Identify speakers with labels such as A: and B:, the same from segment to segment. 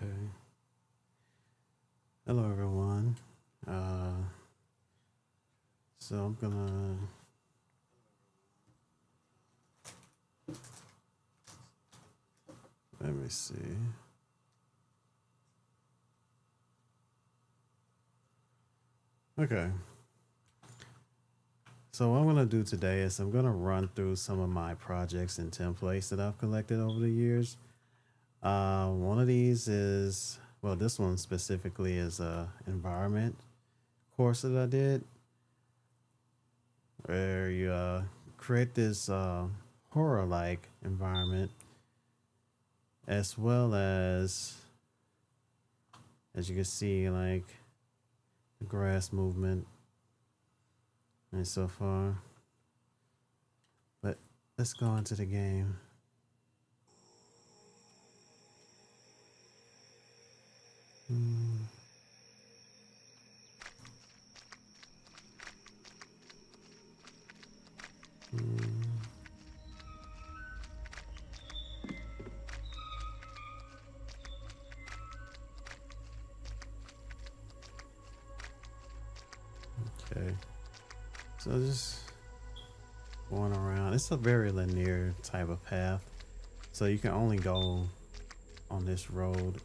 A: Okay. Hello, everyone. Uh, so I'm gonna let me see. Okay. So what I'm gonna do today is I'm gonna run through some of my projects and templates that I've collected over the years. One of these is this one specifically is a environment course that I did, where you create this horror-like environment, as well as you can see, like the grass movement and so far. But let's go into the game. Mm, mm, okay, so just going around. It's a very linear type of path, so you can only go on this road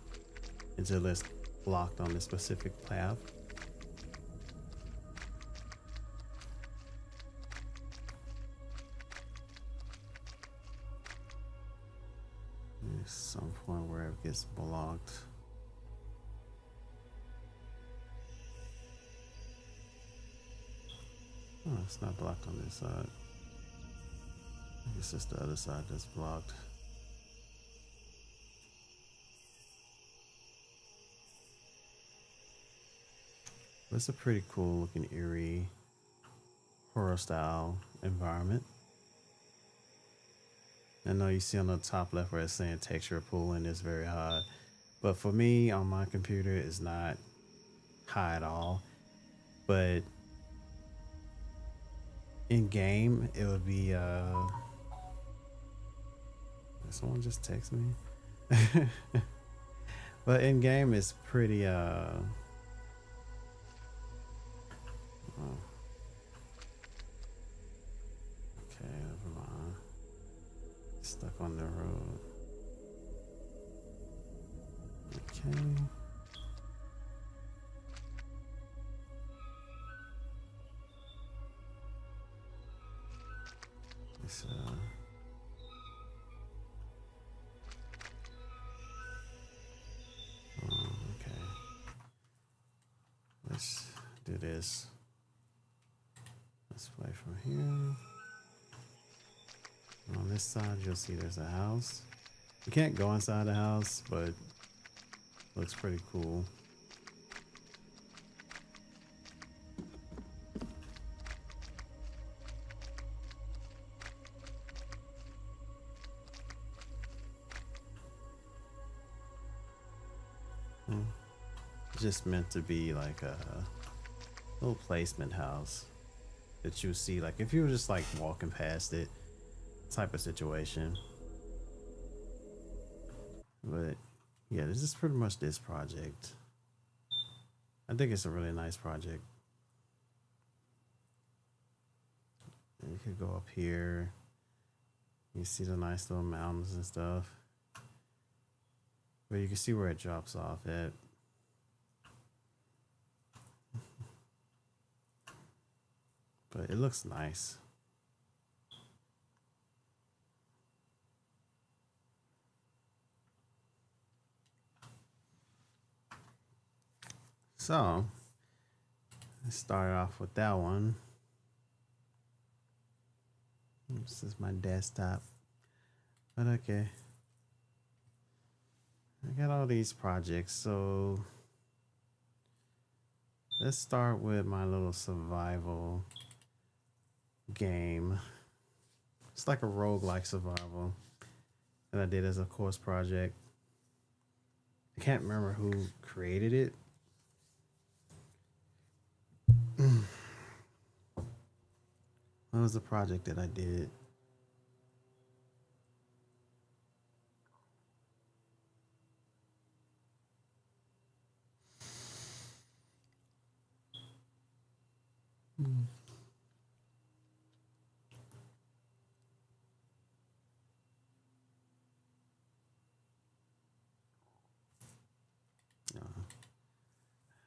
A: until it's blocked on this specific path. There's some point where it gets blocked. Oh, it's not blocked on this side. I guess it's the other side that's blocked. But it's a pretty cool looking eerie horror style environment. I know you see on the top left where it's saying texture pooling is very high, but for me on my computer it's not high at all. But in game it would be did someone just text me? But in game it's pretty oh, okay, never mind. Stuck on the road. Okay. It's okay. Let's do this. Let's play from here. On this side, you'll see there's a house. You can't go inside the house, but looks pretty cool. Hmm. Just meant to be like a little placement house that you see, like if you were just like walking past it, type of situation. But yeah, this is pretty much this project. I think it's a really nice project. And you could go up here. You see the nice little mountains and stuff. But you can see where it drops off at. But it looks nice. So let's start off with that one. This is my desktop. But okay. I got all these projects. So let's start with my little survival game. It's like a roguelike survival that I did as a course project. I can't remember who created it. What was the project that I did? Mm.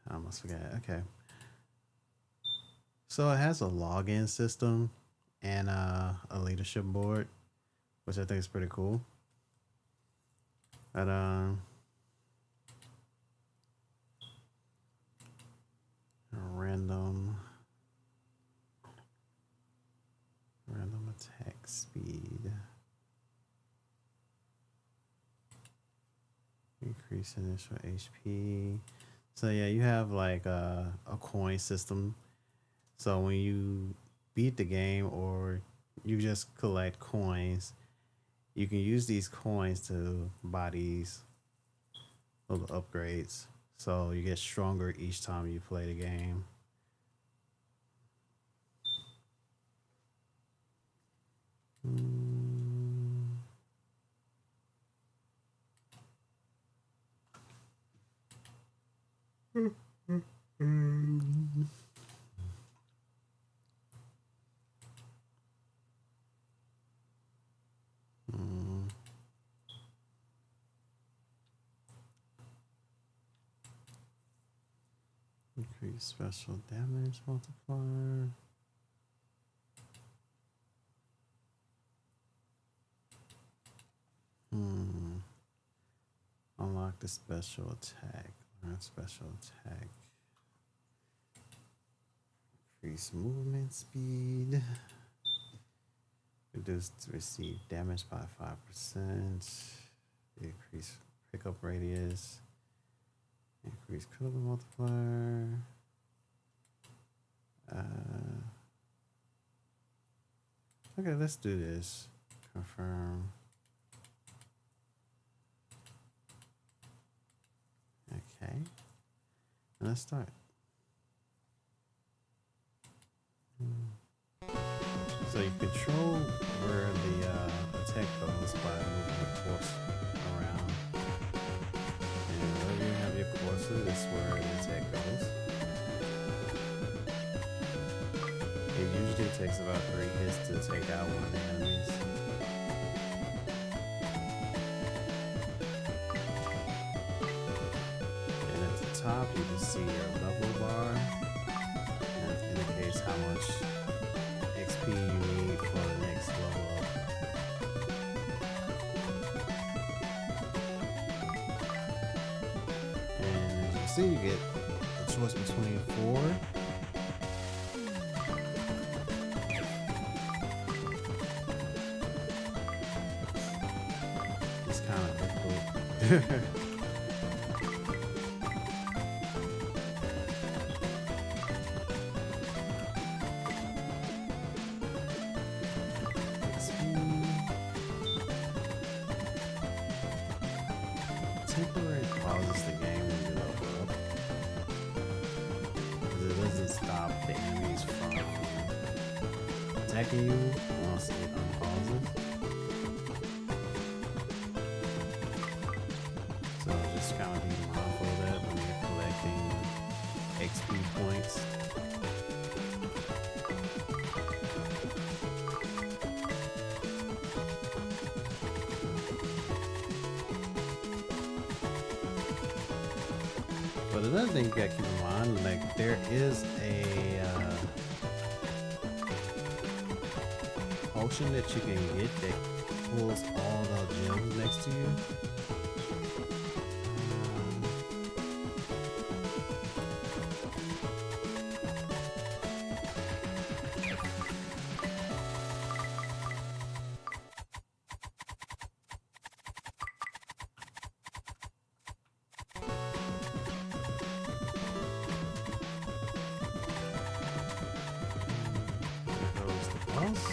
A: I almost forgot. Okay. So it has a login system and a leadership board, which I think is pretty cool. But random attack speed, increase initial HP. So yeah, you have like a coin system. So when you beat the game or you just collect coins, you can use these coins to buy these little upgrades. So you get stronger each time you play the game. Mm. Mm. Increase special damage multiplier. Unlock the special attack. Learn special attack. Increase movement speed. Reduce receive damage by 5%. Increase pickup radius. Increase critical multiplier. Okay, let's do this. Confirm. Okay. And let's start. So you control where the attack goes by moving the course around. And wherever you have your cursor, that's where the attack goes. It usually takes about 3 hits to take out one of the enemies. And at the top, you can see your level bar. And it indicates how much XP you need for the next level up. And as you see, you get a choice between 4. It's kind of difficult. Temporary pauses the game when you level up. Because it doesn't stop the enemies from attacking you once it unpauses. So just kind of be mindful of that when you're collecting XP points. But another thing you gotta keep in mind, like there is a potion that you can get that pulls all the gems next to you. There goes the boss.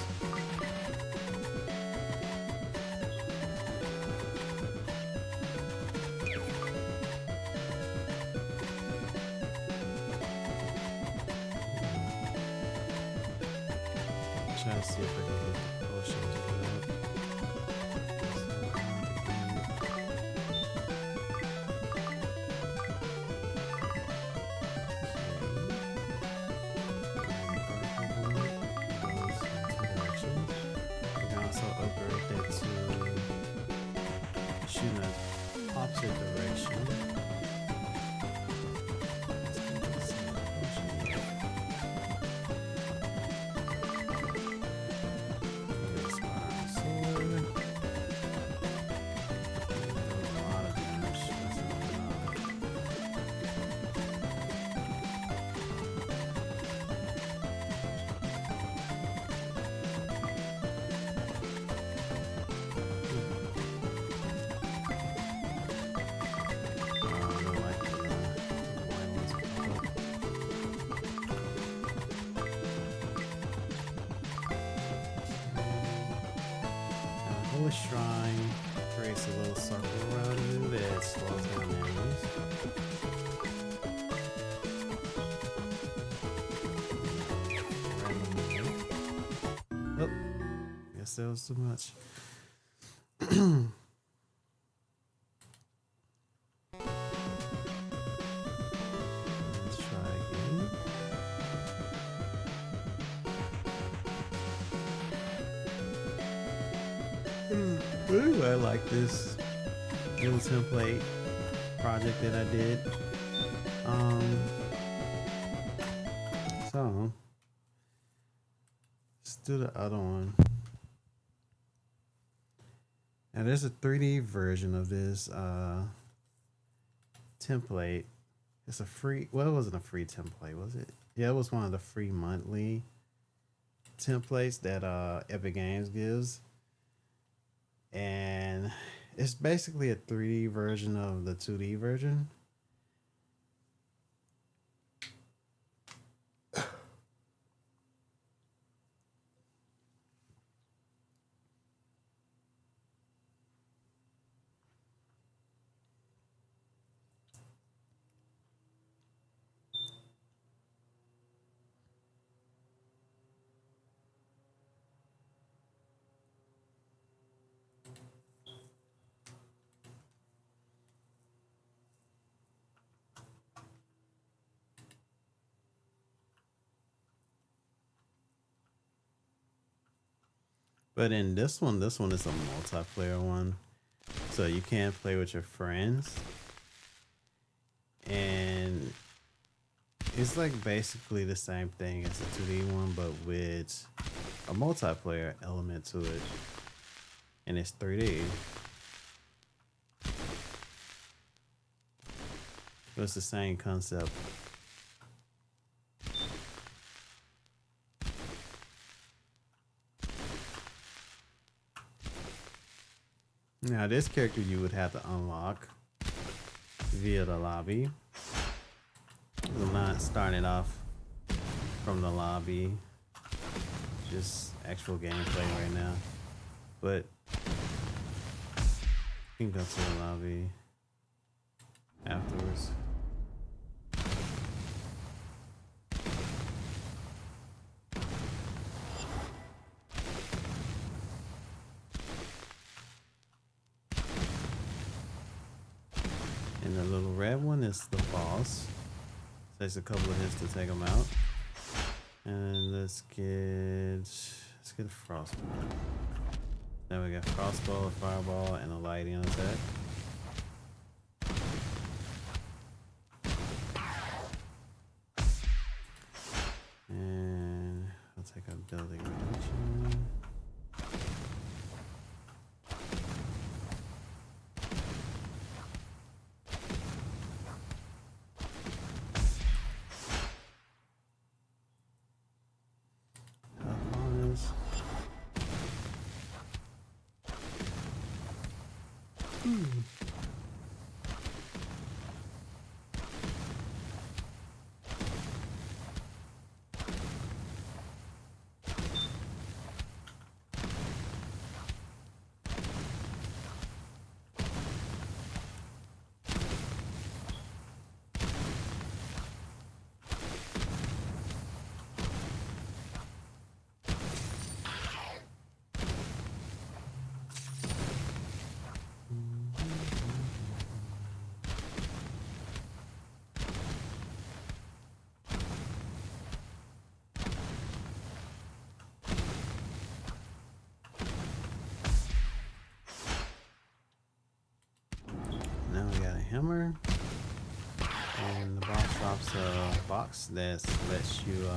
A: Try to see if I can get the potion to get up. opposite direction. Holy Shrine creates a little circle around you that slows down enemies. Oh, guess that was too much. Let's try again. Anyway, I like this little template project that I did. So let's do the other one. Now there's a 3D version of this template. It's a free, well, it wasn't a free template, was it? Yeah, it was one of the free monthly templates that Epic Games gives. And it's basically a 3D version of the 2D version. But in this one is a multiplayer one. So you can play with your friends. And it's like basically the same thing as the 2D one, but with a multiplayer element to it. And it's 3D. But it's the same concept. Now this character you would have to unlock via the lobby. I'm not starting off from the lobby, just actual gameplay right now. But you can go to the lobby afterwards. And the little red one is the boss. Takes a couple of hits to take him out. And let's get a frostball. Then we got frostball, a fireball, and a lightning attack. And I'll take a building mansion. hammer, and the boss drops a box that lets you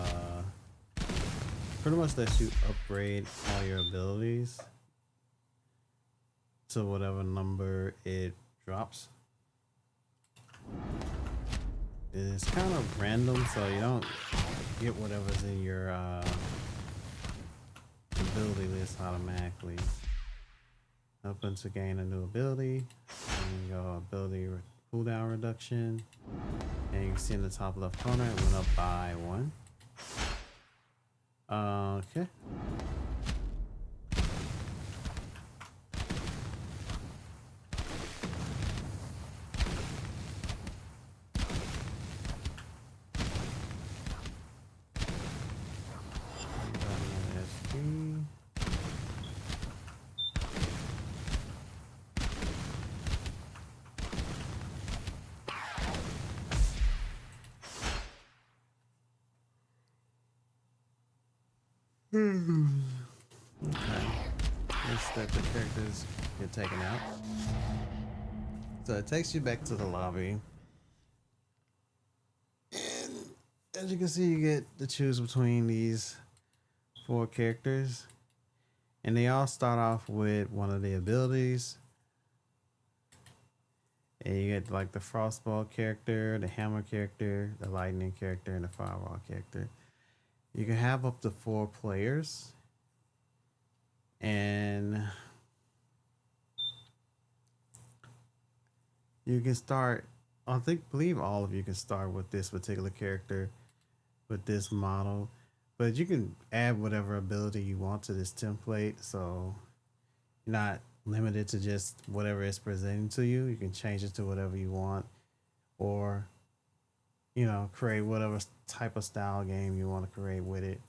A: pretty much lets you upgrade all your abilities to whatever number it drops. It's kind of random, so you don't get whatever's in your ability list automatically. Open to gain a new ability, and your ability cooldown reduction, and you can see in the top left corner it went up by 1. Okay. Okay. Let's let the characters get taken out. So it takes you back to the lobby. And as you can see, you get to choose between these 4 characters. And they all start off with one of the abilities. And you get like the frostball character, the hammer character, the lightning character, and the fireball character. You can have up to 4 players. And you can start, believe all of you can start with this particular character, with this model. But you can add whatever ability you want to this template. So you're not limited to just whatever is presenting to you. You can change it to whatever you want. Or, you know, create whatever type of style game you want to create with it.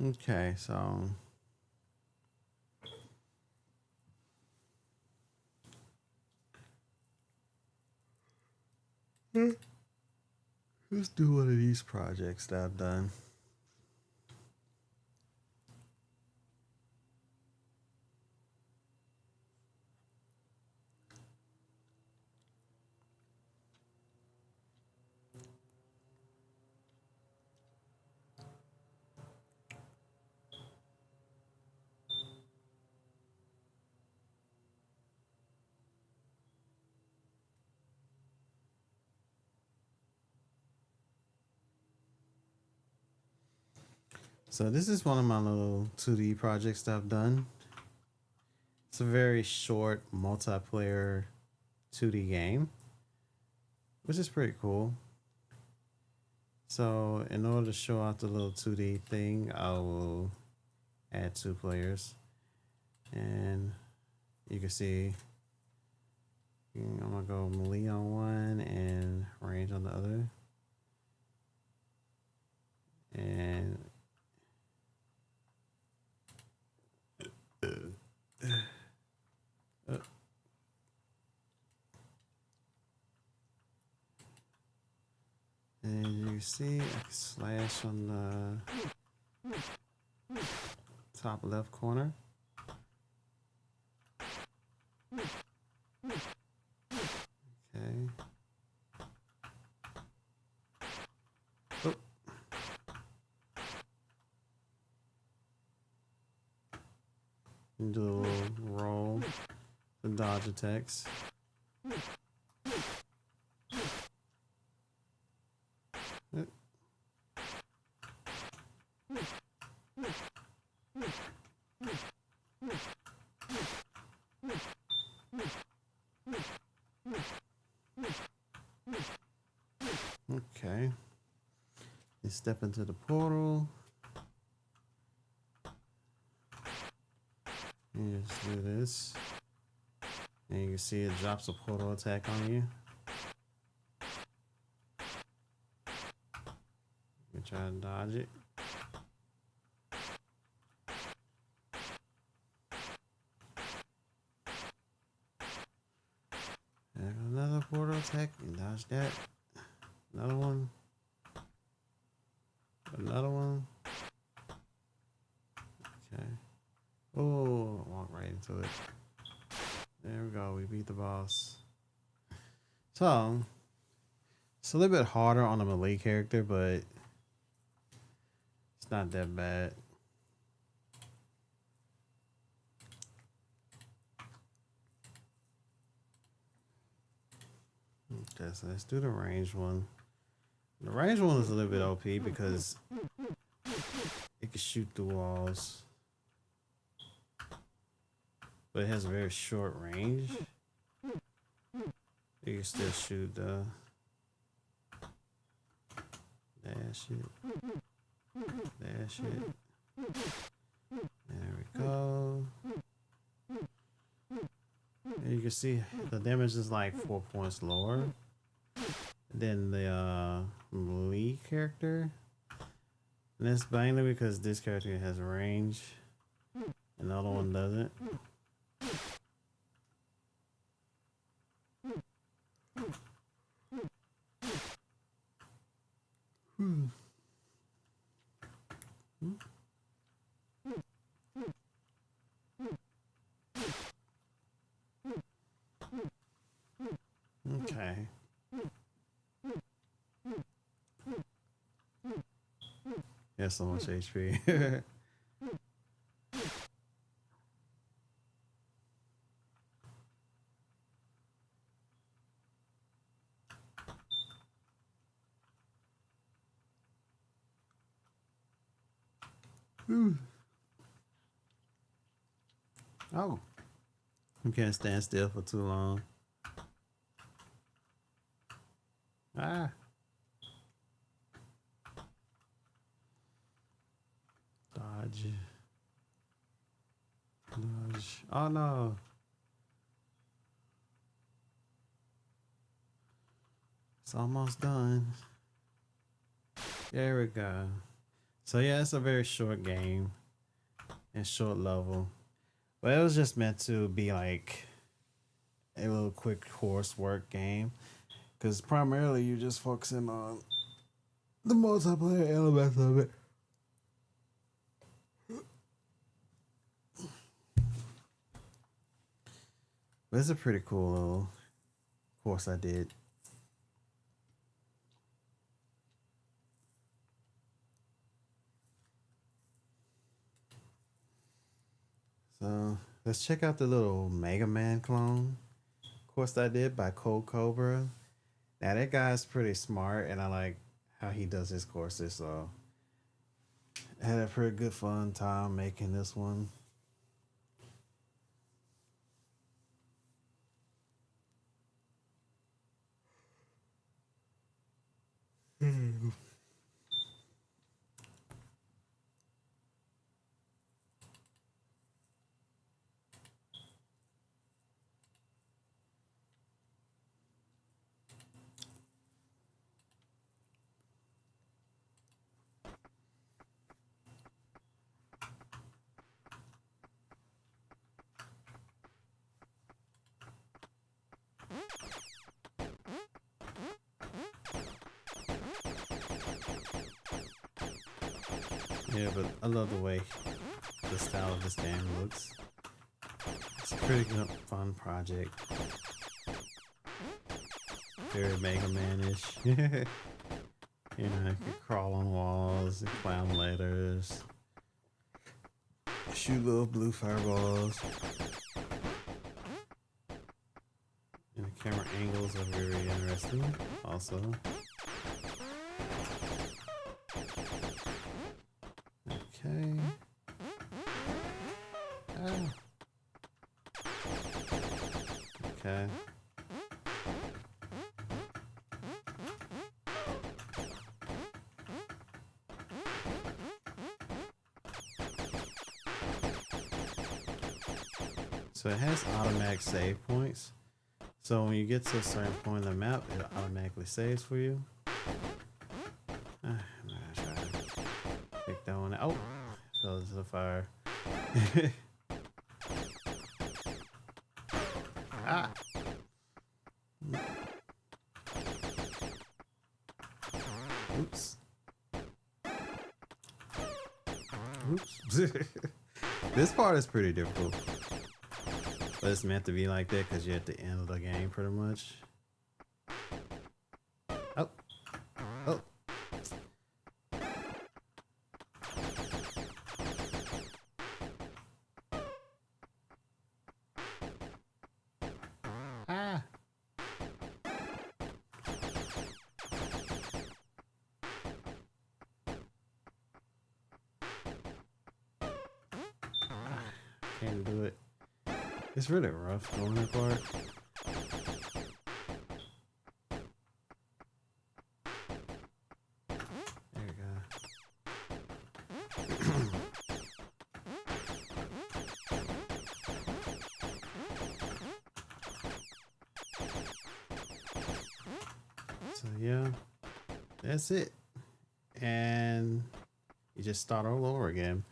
A: Okay, so let's do one of these projects that I've done. So this is one of my little 2D projects that I've done. It's a very short multiplayer 2D game, which is pretty cool. So in order to show off the little 2D thing, I will add 2 players. And you can see I'm gonna go melee on one and range on the other. And and you see I can slash on the top left corner. Okay. Oh. And do a little roll to dodge attacks. Okay. You step into the portal. You just do this. And you can see it drops a portal attack on you. You try to dodge it. And another portal attack. You dodge that. Another one. Another one. Okay. Oh, walk right into it. There we go. We beat the boss. So, it's a little bit harder on the melee character, but it's not that bad. Okay, so let's do the range one. The range one is a little bit OP because it can shoot through walls, but it has a very short range. You can still shoot the dash it. Dash it. There we go. And you can see the damage is like 4 points lower than the melee character. And that's mainly because this character has range and the other one doesn't. Okay. Yeah, so much HP. Oh. You can't stand still for too long. Ah. Dodge. Dodge. Oh no. It's almost done. There we go. So yeah, it's a very short game and short level. But it was just meant to be like a little quick coursework game. Because primarily you're just focusing on the multiplayer elements of it. But it's a pretty cool little course I did. So let's check out the little Mega Man clone course I did by Cold Cobra. Now that guy's pretty smart and I like how he does his courses, so I had a pretty good fun time making this one. Yeah, but I love the way the style of this game looks. It's a pretty good, fun project. Very Mega Man-ish. You know, you can crawl on walls, climb ladders, shoot little blue fireballs. And the camera angles are very interesting also. Okay. Ah. Okay. So it has automatic save points. So when you get to a certain point in the map, it automatically saves for you. I'm gonna try to pick that one out. Oh, fell into the fire. Ah! Oops. Oops. This part is pretty difficult. But it's meant to be like that because you're at the end of the game pretty much. Oh. Oh. Ah. Can't do it. It's really rough going that part. There you go. So yeah, that's it. And you just start all over again.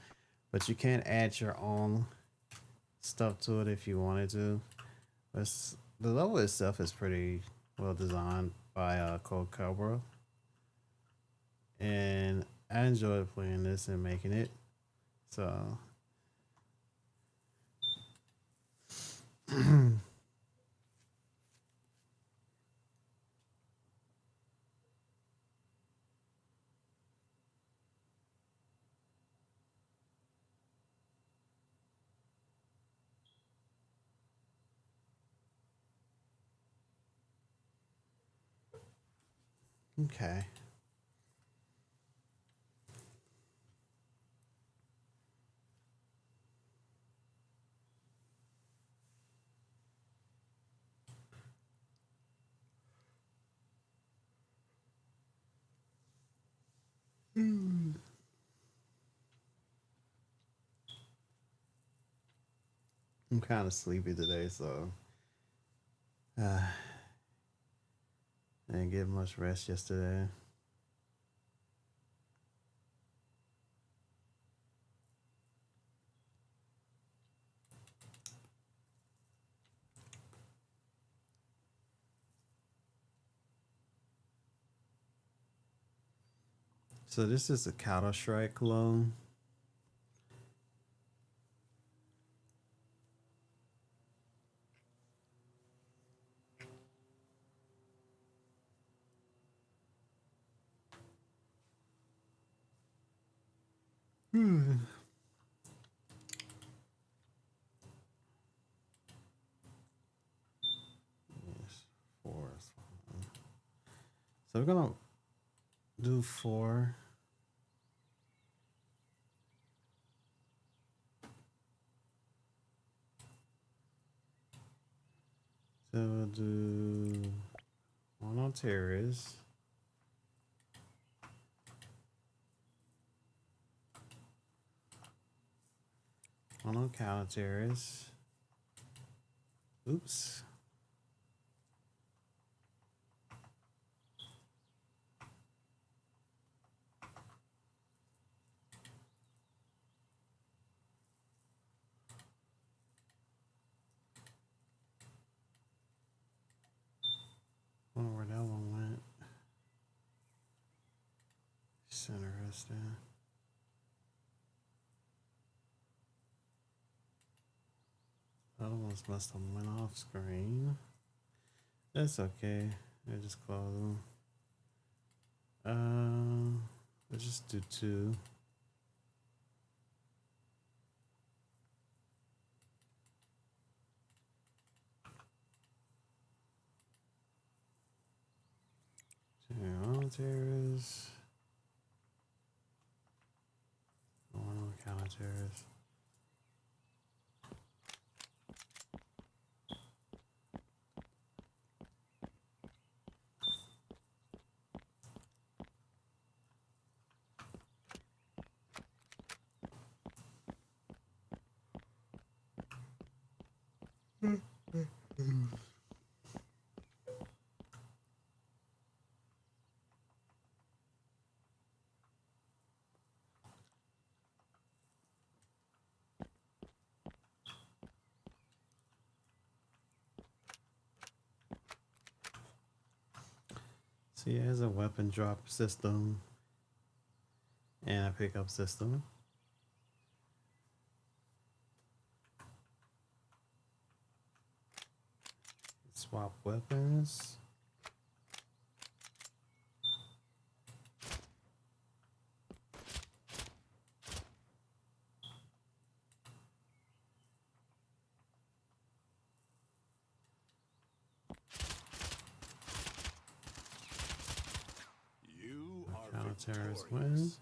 A: But you can add your own stuff to it if you wanted to. But the level itself is pretty well designed by Cold Cobra, and I enjoyed playing this and making it. So okay. I'm kind of sleepy today, so I didn't get much rest yesterday. So this is a Counter Strike clone. Yes, 4 is fine. So we're gonna do 4. So we'll do 1 on terrorists. One on counter terrorists. Oops. I wonder where that one went. Center us down. Other ones must have went off screen. That's okay. I just close them. Let's just do 2. Terrorists. 1 on counter terrorists. See, it has a weapon drop system and a pickup system. Swap weapons.
B: You are
A: Counter-terrorist
B: victorious.
A: wins.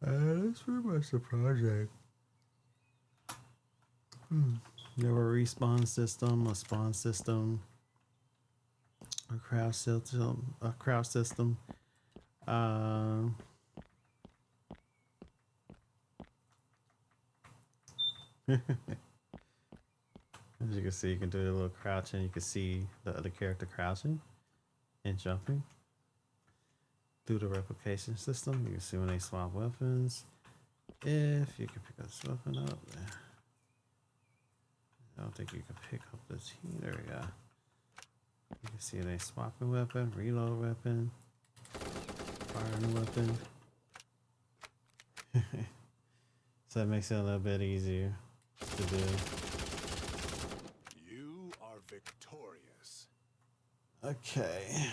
A: That's pretty much the project. There were a respawn system, a spawn system, a crouch system, Uh, as you can see, you can do a little crouching. You can see the other character crouching and jumping through the replication system. You can see when they swap weapons. If you can pick this weapon up, I don't think you can pick up this here. There we go. You can see they swapping weapon, reload weapon, fire new weapon. So that makes it a little bit easier to do.
B: You are victorious.
A: Okay.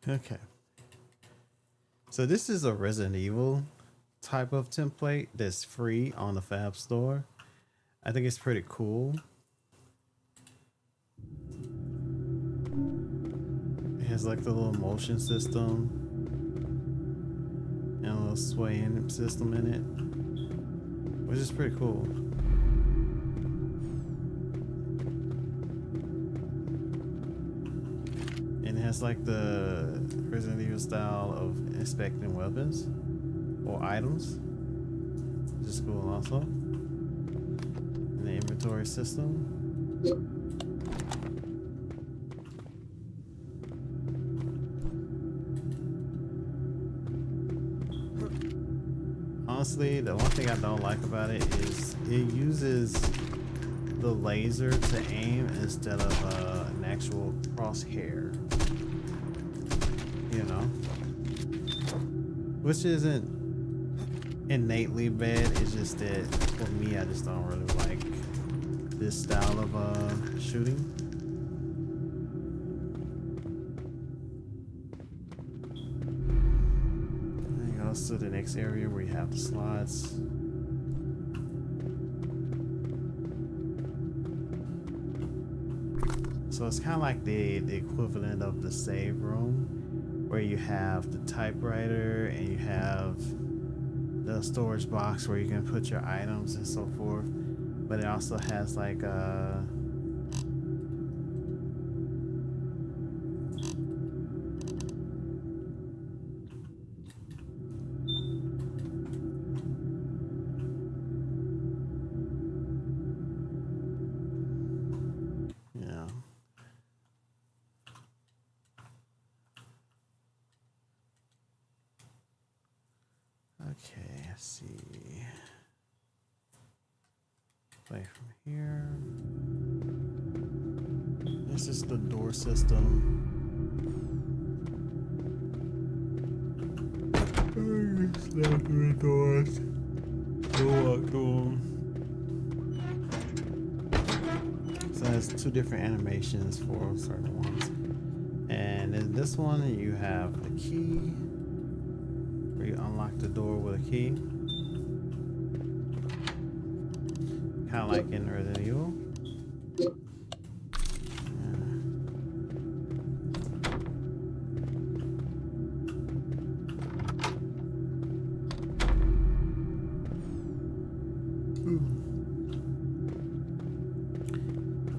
A: Okay. So this is a Resident Evil type of template that's free on the Fab Store. I think it's pretty cool. It has like the little motion system and a little swaying system in it, which is pretty cool. And it has like the Resident Evil style of inspecting weapons or items, which is cool also. And the inventory system. Honestly, the one thing I don't like about it is it uses the laser to aim instead of an actual crosshair. You know, which isn't innately bad. It's just that for me, I just don't really like this style of shooting. And it goes to the next area where you have the slots. So it's kind of like the equivalent of the save room, where you have the typewriter and you have the storage box where you can put your items and so forth. But it also has like a yeah. Okay, let's see. Play from here. This is the door system. Snap three doors. We'll walk through 'em. So there's two different animations for certain ones. And in this one, you have the key, where you unlock the door with a key. Kind of like in Resident Evil.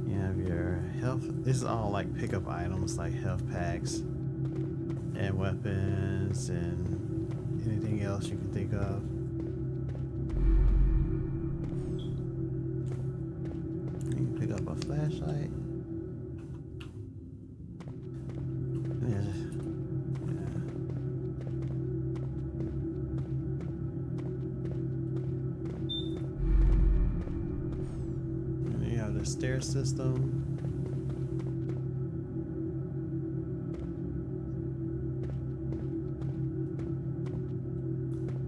A: You have your health. This is all like pickup items like health packs and weapons and anything else you can think of. You can pick up a flashlight. Yeah. And then you have the stair system.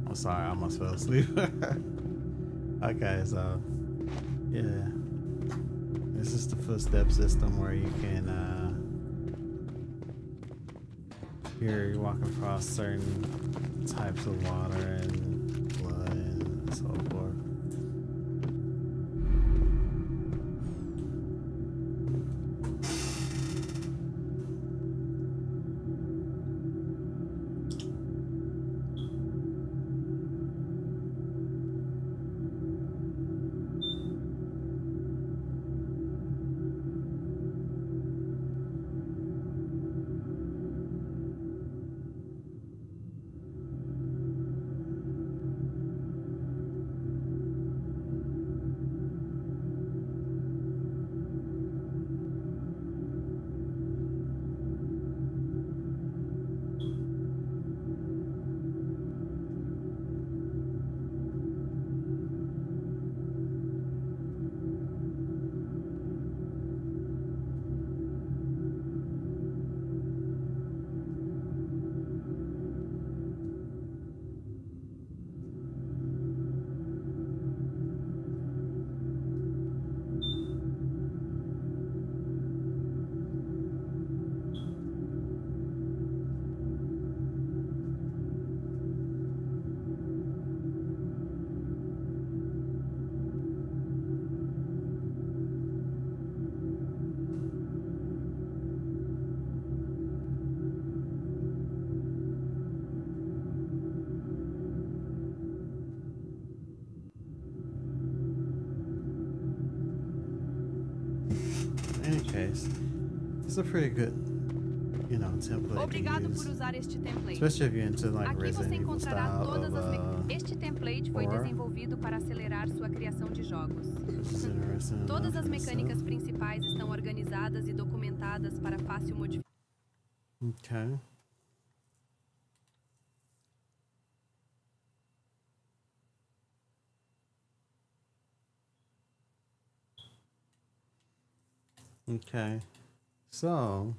A: I'm sorry, I almost fell asleep. Okay, so yeah. This is the footstep system where you can here you're walking across certain types of water and blood and so forth. In any case, it's a pretty good, you know, template
C: Obrigado
A: to
C: por
A: use,
C: usar este template.
A: especially if you're into like
C: Aqui você
A: Resident Evil
C: encontrará
A: style
C: todas
A: of
C: as Este template foi
A: horror.
C: desenvolvido para acelerar sua criação de jogos.
A: which is interesting
C: Todas
A: enough
C: as
A: in
C: mecânicas
A: itself.
C: principais estão organizadas e documentadas para fácil modificação.
A: Okay. Okay. So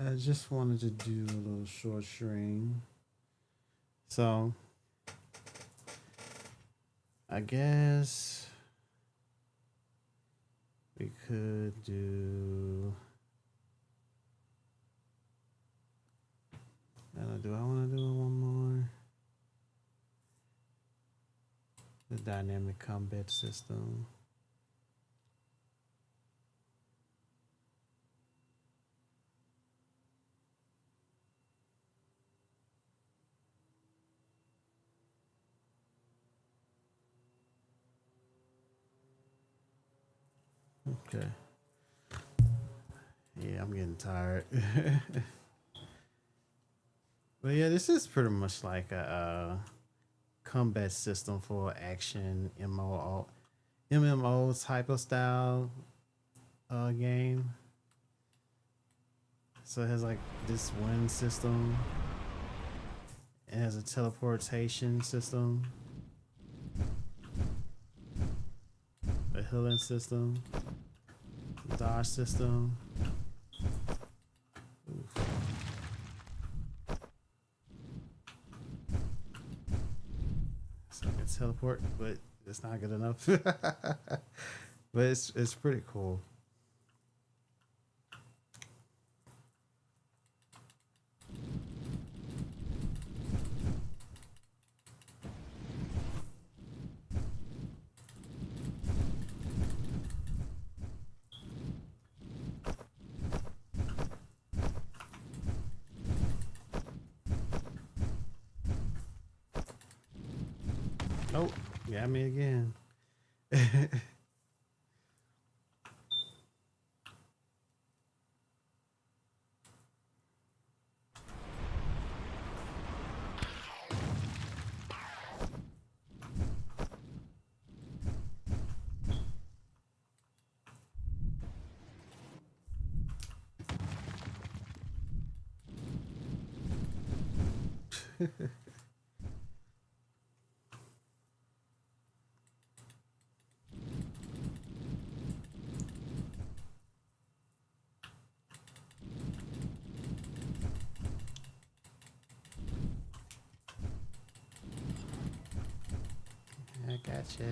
A: I just wanted to do a little short stream. So I guess we could do. Do I want to do one more? The dynamic combat system. Okay. Yeah, I'm getting tired. But yeah, this is pretty much like a combat system for action MMO type of style game. So it has like this wind system. It has a teleportation system. A healing system. Dodge system. Oof. can teleport, but it's not good enough. But it's pretty cool. Oh, got me again. I gotcha.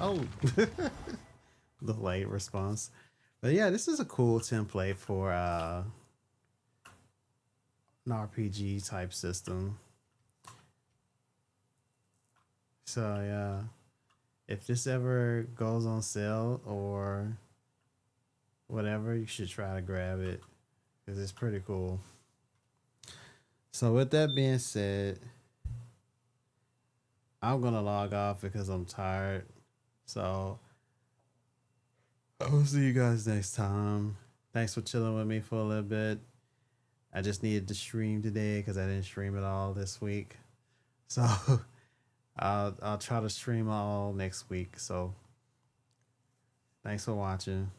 A: Oh, the late response. But yeah, this is a cool template for an RPG type system. So yeah, if this ever goes on sale or whatever, you should try to grab it because it's pretty cool. So with that being said, I'm gonna log off because I'm tired. So I will see you guys next time. Thanks for chilling with me for a little bit. I just needed to stream today because I didn't stream it all this week. So I'll try to stream all next week. So thanks for watching.